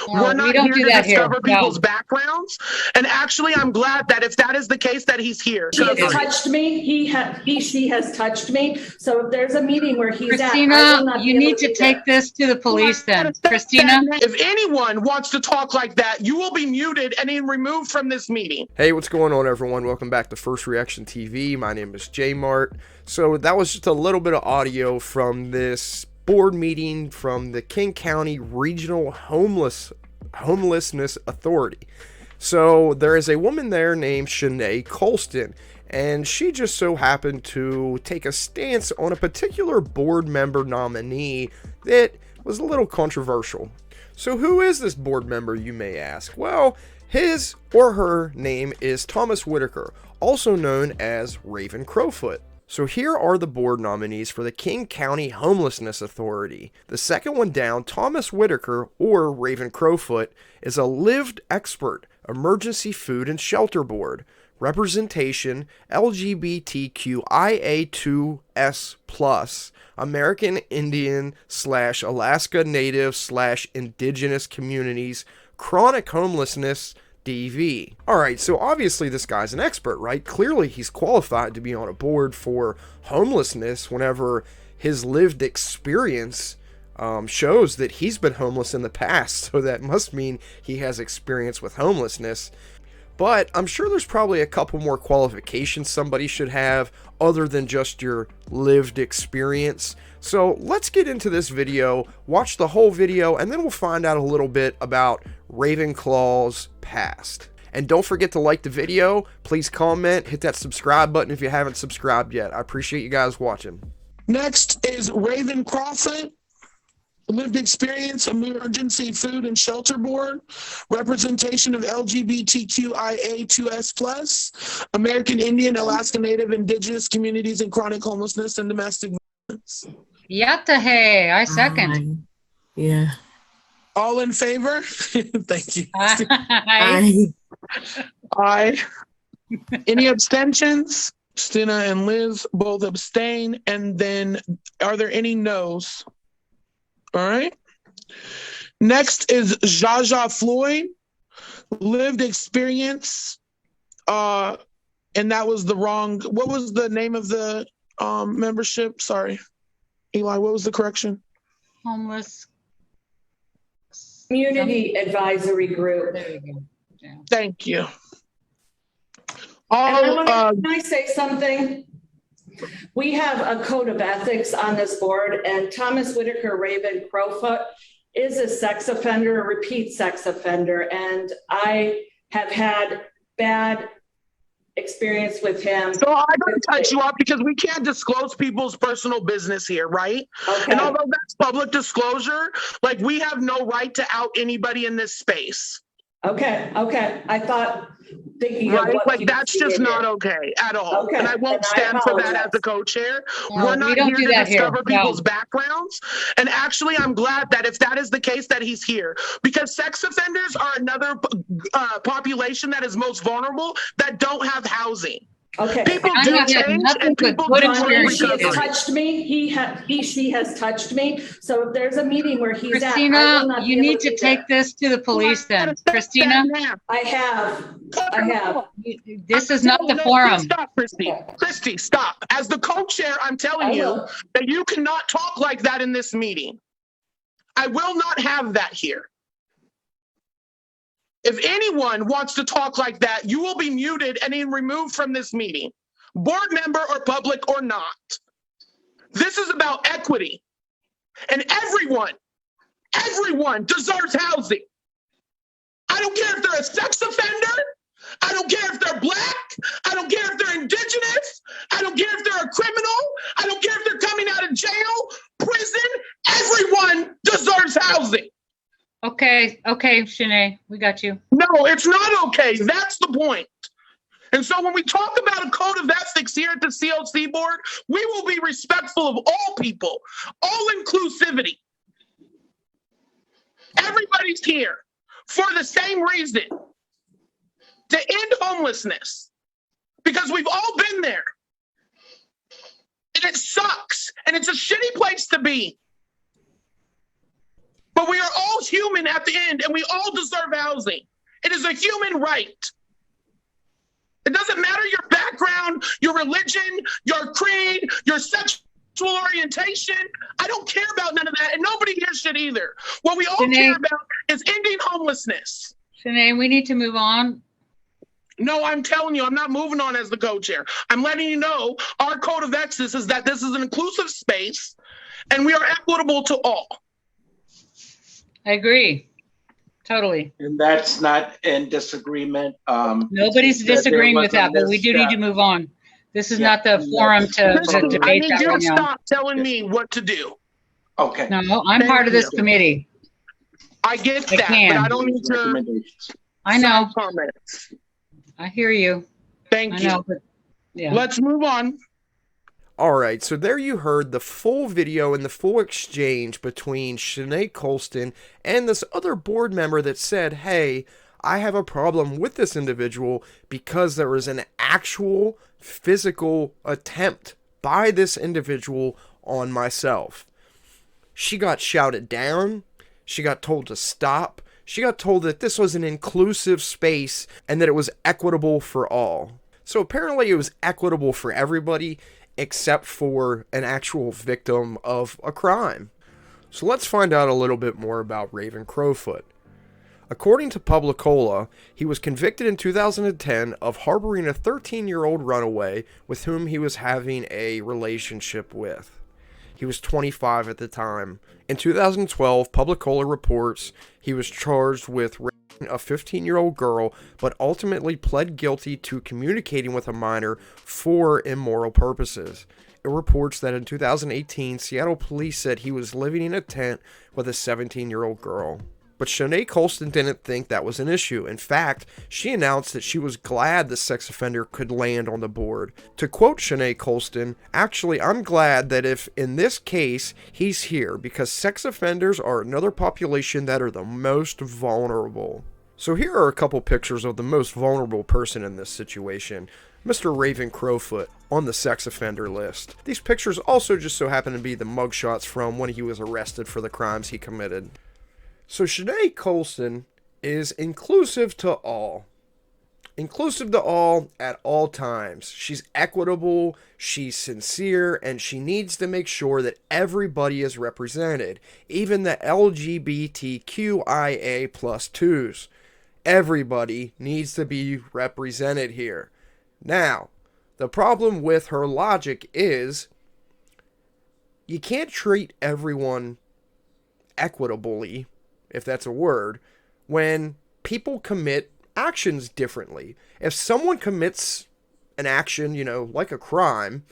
No, We're not we don't here do to that here. discover people's backgrounds. And actually, I'm glad that if that is the case, that he's here. He has touched me. She has touched me. So if there's a meeting where he's Christina, at, I will not you need to take this to the police then. Christina? If anyone wants to talk like that, you will be muted and then removed from this meeting. Hey, what's going on, everyone? Welcome back to First Reaction TV. My name is J Mart. So that was just a little bit of audio from this board meeting from the King County Regional Homelessness Authority. So there is a woman there named Shanee Colston, and she just so happened to take a stance on a particular board member nominee that was a little controversial. So who is this board member, you may ask? Well, his or her name is Thomas Whitaker, also known as Raven Crowfoot. So here are the board nominees for the King County Homelessness Authority. The second one down, Thomas Whitaker, or Raven Crowfoot, is a lived expert, Emergency Food and Shelter Board, representation LGBTQIA2S+, American Indian / Alaska Native / Indigenous Communities, Chronic Homelessness, DV. Alright, so obviously this guy's an expert, right? Clearly he's qualified to be on a board for homelessness whenever his lived experience shows that he's been homeless in the past, so that must mean he has experience with homelessness. But I'm sure there's probably a couple more qualifications somebody should have other than just your lived experience. So let's get into this video, watch the whole video, and then we'll find out a little bit about Ravenclaw's past. And don't forget to like the video, please comment, hit that subscribe button if you haven't subscribed yet. I appreciate you guys watching. Next is Raven Crowfoot, lived experience, Emergency Food and Shelter Board, representation of LGBTQIA2S+, American Indian, Alaska Native, Indigenous Communities, and Chronic Homelessness and Domestic Violence. Yatahe, I second. Yeah. All in favor? Thank you. Aye. Aye. Any abstentions? Stina and Liz both abstain. And then are there any no's? All right. Next is Jaja Floyd, lived experience. And that was the wrong. What was the name of the membership? Sorry. Eli, what was the correction? Homeless Community Advisory Group. There you go. Yeah. Thank you. Can I say something? We have a code of ethics on this board, and Thomas Whitaker, Raven Crowfoot, is a sex offender, a repeat sex offender, and I have had bad experience with him. So I'm going to cut you off because we can't disclose people's personal business here, right? Okay. And although that's public disclosure, like we have no right to out anybody in this space. Okay. I thought thinking right? of what Like that's just not okay at all. Okay. And I won't stand for that as the co-chair. No, We're not we don't here do to that here. discover people's No. backgrounds. And actually, I'm glad that if that is the case, that he's here, because sex offenders are another population that is most vulnerable that don't have housing. Okay. People I do have had change nothing and but people good do experience. She has recovery. touched me. She has touched me. So if there's a meeting where he's at, I Christina, will not you be able need to be take there. this to the police then. Christina, I have. this is not the forum. Stop, Christy. Christy, stop. As the co-chair, I'm telling you that you cannot talk like that in this meeting. I will not have that here. If anyone wants to talk like that, you will be muted and then removed from this meeting, board member or public or not. This is about equity, and everyone deserves housing. I don't care if they're a sex offender. I don't care if they're black. I don't care if they're indigenous. I don't care if they're a criminal. I don't care if they're coming out of jail, prison. Everyone deserves housing. Okay, Shanee, we got you. No, it's not okay. That's the point. And so when we talk about a code of ethics here at the CLC board, we will be respectful of all people, all inclusivity. Everybody's here for the same reason, to end homelessness, because we've all been there. And it sucks, and it's a shitty place to be. But we are all human at the end, and we all deserve housing. It is a human right. It doesn't matter your background, your religion, your creed, your sexual orientation. I don't care about none of that, and nobody here should either. What we all care about is ending homelessness. Shanee, we need to move on. No, I'm telling you, I'm not moving on as the co-chair. I'm letting you know our code of ethics is that this is an inclusive space, and we are equitable to all. I agree. Totally. And that's not in disagreement. Nobody's disagreeing with that, but we do need to move on. This is not the forum to Listen, I debate need that you right to now. stop telling me what to do. Okay. No, I'm part of this committee. I get I that, can. but I don't need to. Recommendations. I know. side comments. I hear you. Thank I you. know, but yeah. Let's move on. Alright, so there you heard the full video and the full exchange between Shanee Colston and this other board member that said, hey, I have a problem with this individual because there was an actual physical attempt by this individual on myself. She got shouted down. She got told to stop. She got told that this was an inclusive space and that it was equitable for all. So apparently it was equitable for everybody except for an actual victim of a crime. So let's find out a little bit more about Raven Crowfoot. According to Publicola, he was convicted in 2010 of harboring a 13-year-old runaway with whom he was having a relationship with. He was 25 at the time. In 2012, Publicola reports he was charged with raping a 15-year-old girl, but ultimately pled guilty to communicating with a minor for immoral purposes. It reports that in 2018, Seattle police said he was living in a tent with a 17-year-old girl. But Shanee Colston didn't think that was an issue. In fact, she announced that she was glad the sex offender could land on the board. To quote Shanee Colston, actually, I'm glad that if in this case he's here because sex offenders are another population that are the most vulnerable. So here are a couple pictures of the most vulnerable person in this situation, Mr. Raven Crowfoot, on the sex offender list. These pictures also just so happen to be the mugshots from when he was arrested for the crimes he committed. So Shanee Colston is inclusive to all. Inclusive to all at all times. She's equitable, she's sincere, and she needs to make sure that everybody is represented. Even the LGBTQIA plus 2s. Everybody needs to be represented here. Now, the problem with her logic is you can't treat everyone equitably, if that's a word, when people commit actions differently. If someone commits an action, like a crime,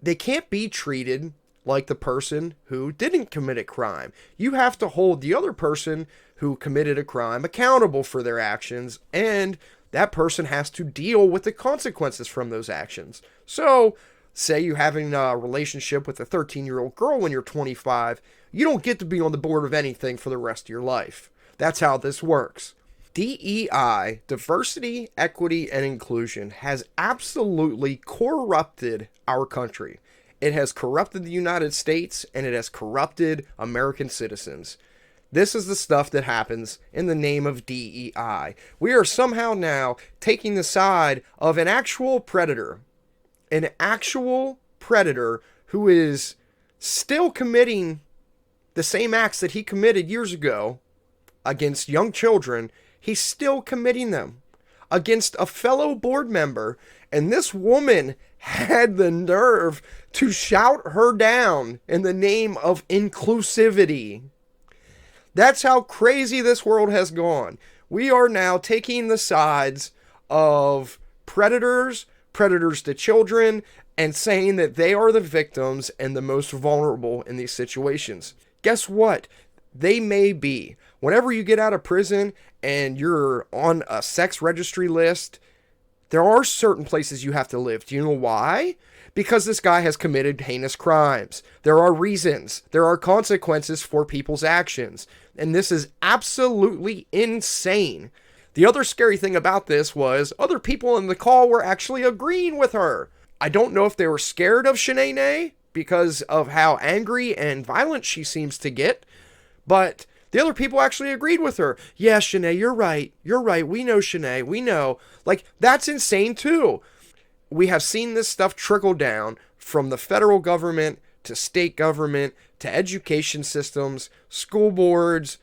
they can't be treated like the person who didn't commit a crime. You have to hold the other person who committed a crime accountable for their actions, and that person has to deal with the consequences from those actions. So, say you're having a relationship with a 13-year-old girl when you're 25, you don't get to be on the board of anything for the rest of your life. That's how this works. DEI, diversity, equity, and inclusion, has absolutely corrupted our country. It has corrupted the United States, and it has corrupted American citizens. This is the stuff that happens in the name of DEI. We are somehow now taking the side of an actual predator. An actual predator who is still committing the same acts that he committed years ago against young children. He's still committing them against a fellow board member. And this woman had the nerve to shout her down in the name of inclusivity. That's how crazy this world has gone. We are now taking the sides of predators to children, and saying that they are the victims and the most vulnerable in these situations. Guess what? They may be. Whenever you get out of prison and you're on a sex registry list, there are certain places you have to live. Do you know why? Because this guy has committed heinous crimes. There are reasons. There are consequences for people's actions. And this is absolutely insane. The other scary thing about this was other people in the call were actually agreeing with her. I don't know if they were scared of Shanee because of how angry and violent she seems to get, But the other people actually agreed with her. Yeah, Shanee, you're right. You're right. We know, Shanee. We know. Like, that's insane too. We have seen this stuff trickle down from the federal government to state government to education systems, school boards,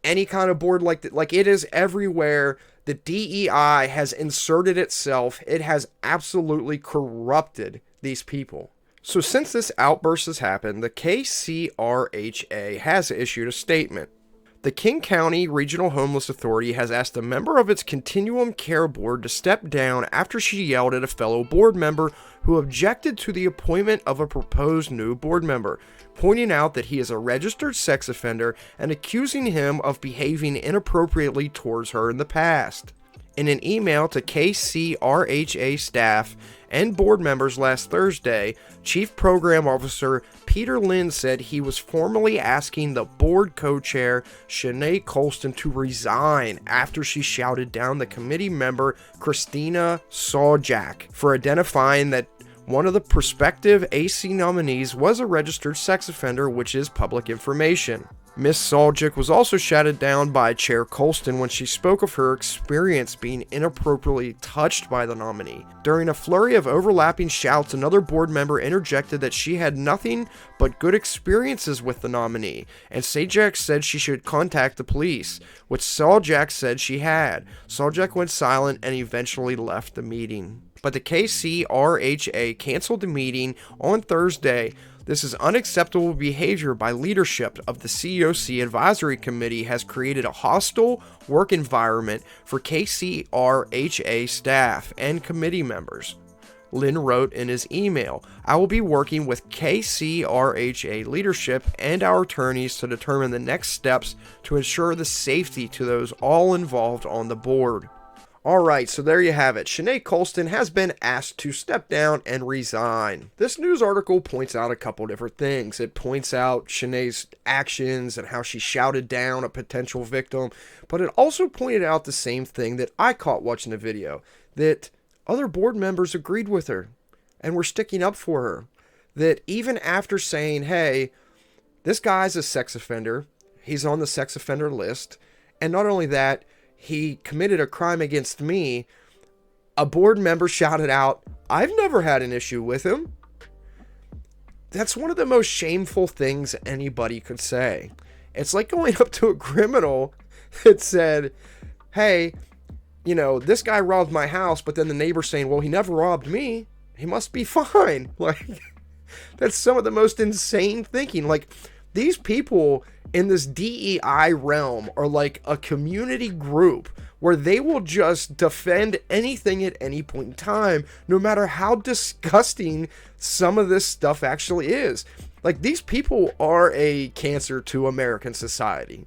any kind of board like that. Like, it is everywhere. The DEI has inserted itself. It has absolutely corrupted these people. So since this outburst has happened, the KCRHA has issued a statement. The King County Regional Homeless Authority has asked a member of its Continuum Care Board to step down after she yelled at a fellow board member who objected to the appointment of a proposed new board member, pointing out that he is a registered sex offender and accusing him of behaving inappropriately towards her in the past. In an email to KCRHA staff and board members last Thursday, Chief Program Officer Peter Lynn said he was formally asking the board co-chair Shanee Colston to resign after she shouted down the committee member Christina Sawjak for identifying that one of the prospective AC nominees was a registered sex offender, which is public information. Ms. Sawjak was also shouted down by Chair Colston when she spoke of her experience being inappropriately touched by the nominee. During a flurry of overlapping shouts, another board member interjected that she had nothing but good experiences with the nominee, and Sawjak said she should contact the police, which Sawjak said she had. Sawjak went silent and eventually left the meeting. But the KCRHA canceled the meeting on Thursday. This is unacceptable behavior by leadership of the COC Advisory Committee has created a hostile work environment for KCRHA staff and committee members. Lynn wrote in his email, "I will be working with KCRHA leadership and our attorneys to determine the next steps to ensure the safety to those all involved on the board." Alright, so there you have it. Shanee Colston has been asked to step down and resign. This news article points out a couple different things. It points out Shanee's actions and how she shouted down a potential victim, but it also pointed out the same thing that I caught watching the video, that other board members agreed with her and were sticking up for her. That even after saying, hey, this guy's a sex offender, he's on the sex offender list, and not only that, he committed a crime against me, a board member shouted out, I've never had an issue with him. That's one of the most shameful things anybody could say. It's like going up to a criminal that said, hey, you know, this guy robbed my house, but then the neighbor saying, well, he never robbed me. He must be fine. Like, that's some of the most insane thinking. Like, these people in this DEI realm are like a community group where they will just defend anything at any point in time, no matter how disgusting some of this stuff actually is. Like, these people are a cancer to American society.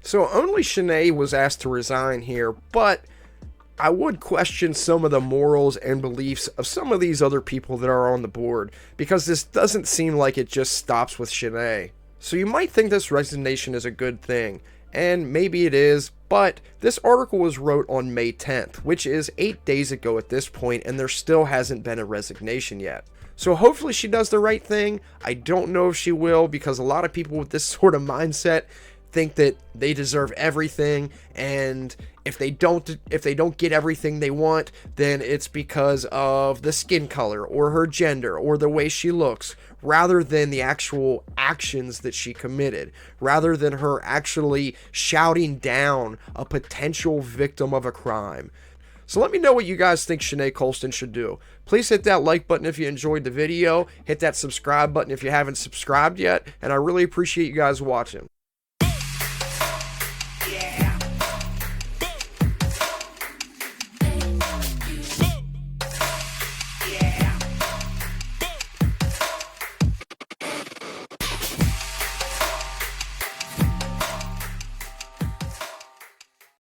So only Shanee was asked to resign here, but I would question some of the morals and beliefs of some of these other people that are on the board, because this doesn't seem like it just stops with Shanee. So you might think this resignation is a good thing, and maybe it is, but this article was wrote on May 10th, which is 8 days ago at this point, and there still hasn't been a resignation yet. So hopefully she does the right thing. I don't know if she will, because a lot of people with this sort of mindset think that they deserve everything, and if they don't get everything they want, then it's because of the skin color or her gender or the way she looks, rather than the actual actions that she committed, rather than her actually shouting down a potential victim of a crime. So let me know what you guys think Shanee Colston should do. Please hit that like button if you enjoyed the video, hit that subscribe button if you haven't subscribed yet, and I really appreciate you guys watching.